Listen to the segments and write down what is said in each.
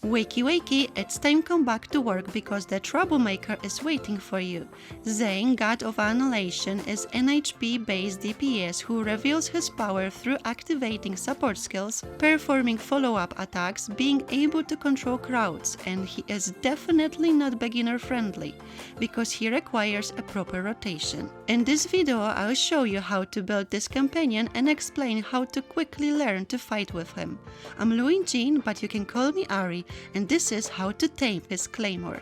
Wakey wakey, it's time come back to work because the troublemaker is waiting for you. Zayne God of Annihilation is an HP-based DPS who reveals his power through activating support skills, performing follow-up attacks, being able to control crowds, and he is definitely not beginner friendly because he requires a proper rotation. In this video I'll show you how to build this companion and explain how to quickly learn to fight with him. I'm Zayne, but you can call me Ari, and this is how to tame his claymore.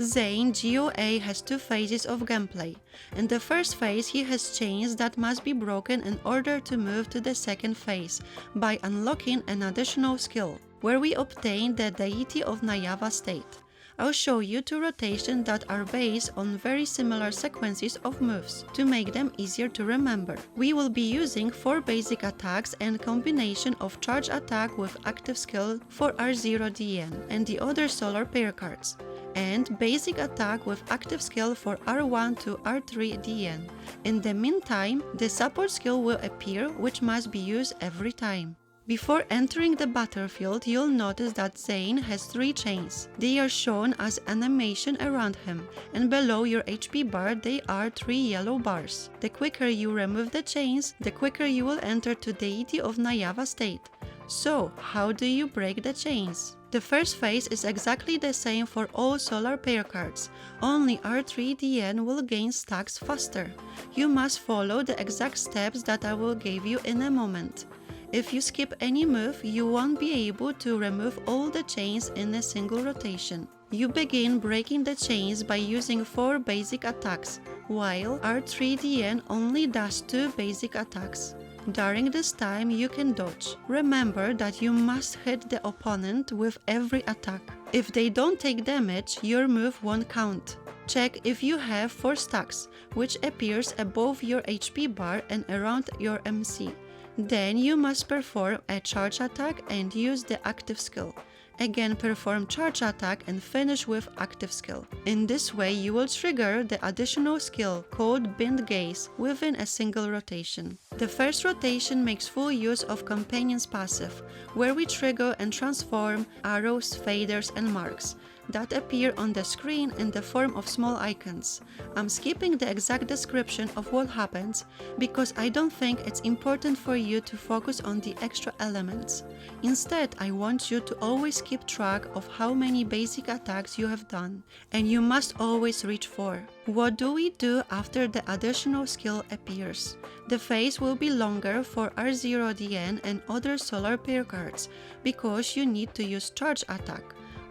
Zayne GoA has two phases of gameplay. In the first phase he has chains that must be broken in order to move to the second phase by unlocking an additional skill, where we obtain the Deity of Nyava state. I'll show you two rotations that are based on very similar sequences of moves to make them easier to remember. We will be using 4 basic attacks and combination of charge attack with active skill for R0DN and the other solar pair cards, and basic attack with active skill for R1 to R3DN. In the meantime, the support skill will appear, which must be used every time. Before entering the battlefield, you'll notice that Zayn has 3 chains. They are shown as animation around him, and below your HP bar they are 3 yellow bars. The quicker you remove the chains, the quicker you will enter to Deity of Nyava state. So, how do you break the chains? The first phase is exactly the same for all solar pair cards, only R3DN will gain stacks faster. You must follow the exact steps that I will give you in a moment. If you skip any move, you won't be able to remove all the chains in a single rotation. You begin breaking the chains by using 4 basic attacks, while R3DN only does 2 basic attacks. During this time you can dodge. Remember that you must hit the opponent with every attack. If they don't take damage, your move won't count. Check if you have 4 stacks, which appears above your HP bar and around your MC. Then you must perform a charge attack and use the active skill. Again perform charge attack and finish with active skill. In this way you will trigger the additional skill called Bind Gaze within a single rotation. The first rotation makes full use of Companion's passive, where we trigger and transform arrows, faders and marks that appear on the screen in the form of small icons. I'm skipping the exact description of what happens because I don't think it's important for you to focus on the extra elements. Instead, I want you to always keep track of how many basic attacks you have done, and you must always reach 4. What do we do after the additional skill appears? The phase will be longer for R0DN and other solar pair cards because you need to use charge attack,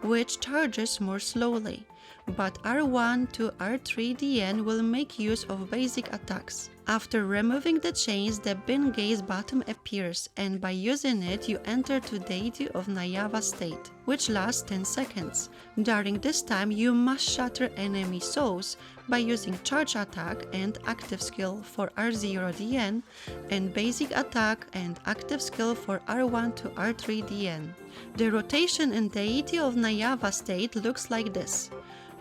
which charges more slowly, but R1 to R3DN will make use of basic attacks. After removing the chains, the Bin Gaze button appears, and by using it you enter to Deity of Nyava state, which lasts 10 seconds. During this time you must shatter enemy souls by using charge attack and active skill for R0DN, and basic attack and active skill for R1 to R3DN. The rotation in Deity of Nyava state looks like this.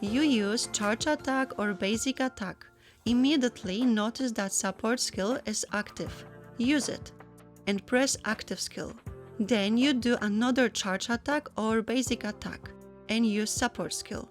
You use charge attack or basic attack. Immediately notice that support skill is active. Use it and press active skill. Then you do another charge attack or basic attack and use support skill.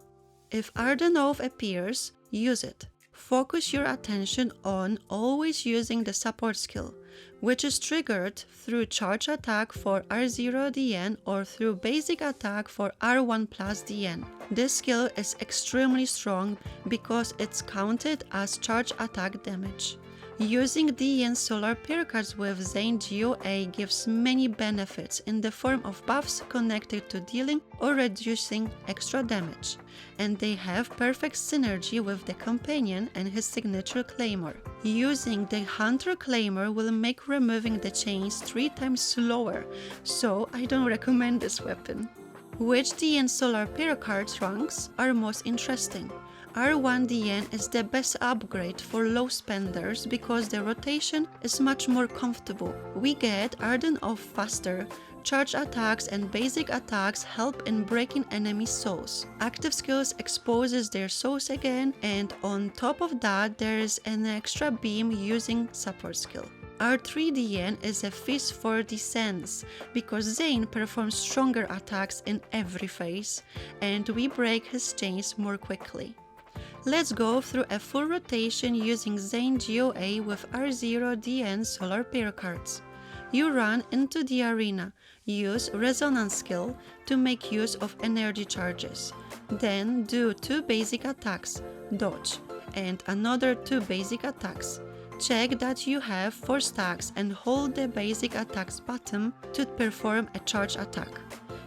If Ardenov appears, use it. Focus your attention on always using the support skill, which is triggered through charge attack for R0DN or through basic attack for R1 plus DN. This skill is extremely strong because it's counted as charge attack damage. Using DN solar pair cards with Zayne GoA gives many benefits in the form of buffs connected to dealing or reducing extra damage, and they have perfect synergy with the companion and his signature claymore. Using the Hunter claymore will make removing the chains 3 times slower, so I don't recommend this weapon. Which DN solar pair cards ranks are most interesting? R1DN is the best upgrade for low spenders because the rotation is much more comfortable. We get Arden off faster, charge attacks and basic attacks help in breaking enemy souls. Active skills exposes their souls again, and on top of that there is an extra beam using support skill. R3DN is a feast for the sense because Zayn performs stronger attacks in every phase, and we break his chains more quickly. Let's go through a full rotation using Zayne GoA with R0DN solar pair cards. You run into the arena, use Resonance skill to make use of energy charges. Then do 2 basic attacks, dodge, and another 2 basic attacks. Check that you have 4 stacks and hold the basic attacks button to perform a charge attack.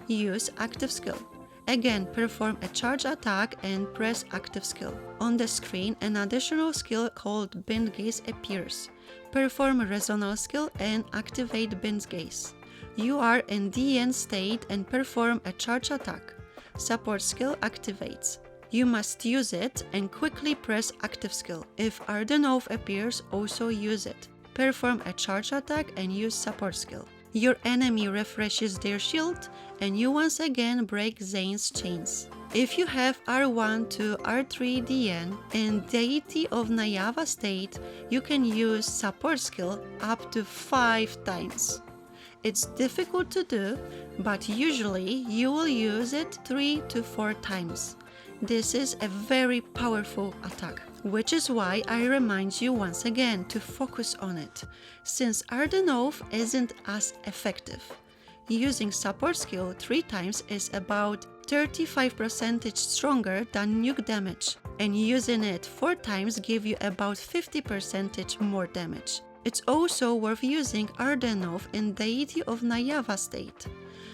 Use active skill. Again, perform a charge attack and press active skill. On the screen, an additional skill called Bind Gaze appears. Perform Resonance skill and activate Bind Gaze. You are in DN state and perform a charge attack. Support skill activates. You must use it and quickly press active skill. If Ardenov appears, also use it. Perform a charge attack and use support skill. Your enemy refreshes their shield and you once again break Zayn's chains. If you have R1 to R3DN in Deity of Nyava state, you can use support skill up to 5 times. It's difficult to do, but usually you will use it 3 to 4 times. This is a very powerful attack, which is why I remind you once again to focus on it, since Ardenov isn't as effective. Using support skill 3 times is about 35% stronger than nuke damage, and using it 4 times gives you about 50% more damage. It's also worth using Ardenov in Deity of Nyava state,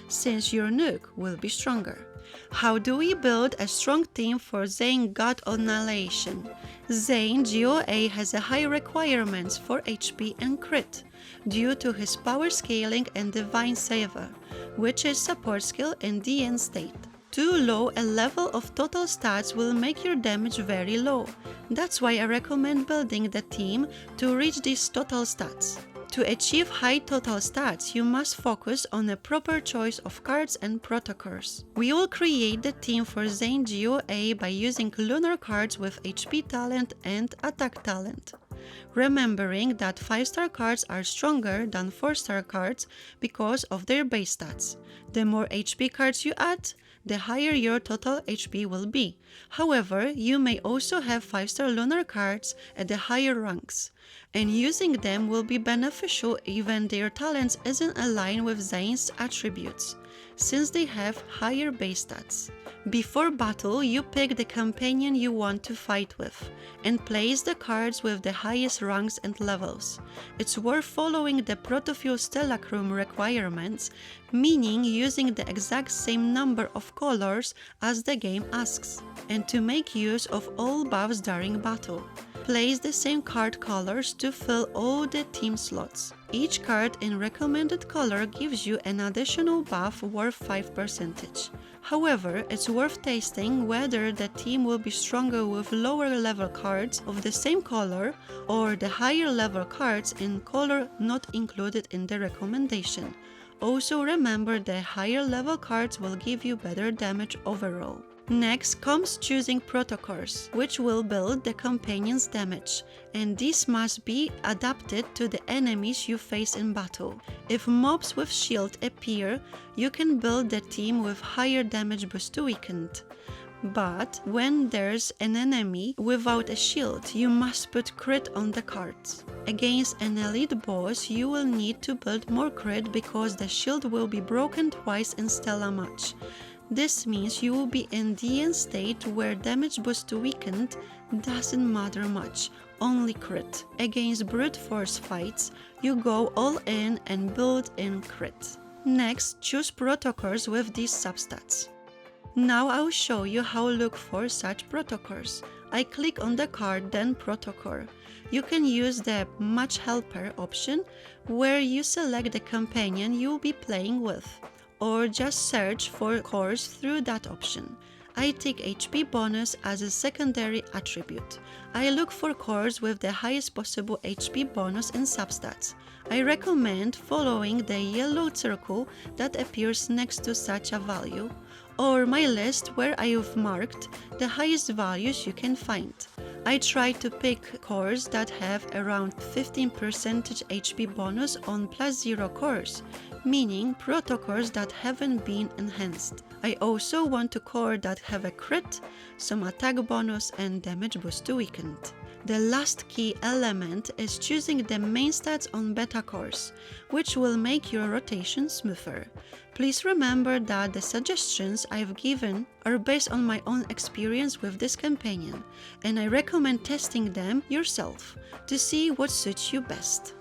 since your nuke will be stronger. How do we build a strong team for Zayne God of Annihilation? Zayne GoA has a high requirements for HP and crit, due to his power scaling and divine saver, which is support skill in DN state. Too low a level of total stats will make your damage very low. That's why I recommend building the team to reach these total stats. To achieve high total stats, you must focus on a proper choice of cards and Protocores. We will create the team for Zayne GoA by using lunar cards with HP talent and attack talent. Remembering that 5-star cards are stronger than 4-star cards because of their base stats. The more HP cards you add, the higher your total HP will be. However, you may also have 5-star lunar cards at the higher ranks, and using them will be beneficial even their talents isn't aligned with Zayn's attributes, since they have higher base stats. Before battle, you pick the companion you want to fight with, and place the cards with the highest ranks and levels. It's worth following the Protofuel Stellacrum requirements, meaning using the exact same number of colors as the game asks, and to make use of all buffs during battle. Place the same card colors to fill all the team slots. Each card in recommended color gives you an additional buff worth 5%. However, it's worth testing whether the team will be stronger with lower level cards of the same color or the higher level cards in color not included in the recommendation. Also remember the higher level cards will give you better damage overall. Next comes choosing Protocores, which will build the companion's damage, and this must be adapted to the enemies you face in battle. If mobs with shield appear, you can build the team with higher damage boost to weakened. But when there's an enemy without a shield, you must put crit on the cards. Against an elite boss, you will need to build more crit because the shield will be broken twice in Stella match. This means you will be in DN state where damage boost to weakened doesn't matter much, only crit. Against brute force fights, you go all in and build in crit. Next, choose Protocores with these substats. Now I'll show you how to look for such Protocores. I click on the card, then Protocore. You can use the Match Helper option, where you select the companion you'll be playing with, or just search for cores through that option. I take HP bonus as a secondary attribute. I look for cores with the highest possible HP bonus in substats. I recommend following the yellow circle that appears next to such a value, or my list where I have marked the highest values you can find. I try to pick cores that have around 15% HP bonus on +0 cores, meaning Protocores that haven't been enhanced. I also want a core that have a crit, some attack bonus and damage boost to weakened. The last key element is choosing the main stats on beta cores, which will make your rotation smoother. Please remember that the suggestions I've given are based on my own experience with this companion, and I recommend testing them yourself to see what suits you best.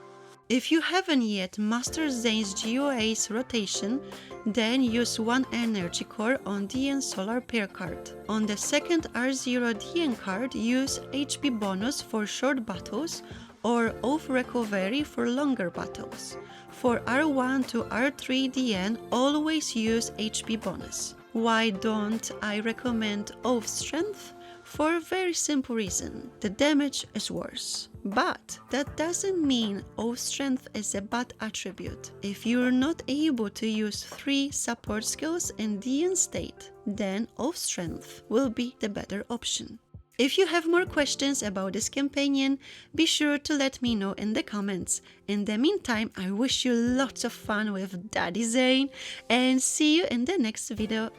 If you haven't yet mastered Zayne's GoA's rotation, then use one energy core on DN Solar Pair card. On the second R0 DN card, use HP bonus for short battles or off recovery for longer battles. For R1 to R3 DN, always use HP bonus. Why don't I recommend off strength? For a very simple reason, the damage is worse. But that doesn't mean off strength is a bad attribute. If you're not able to use 3 support skills in DN state, then off strength will be the better option. If you have more questions about this companion, be sure to let me know in the comments. In the meantime, I wish you lots of fun with Daddy Zayn and see you in the next video.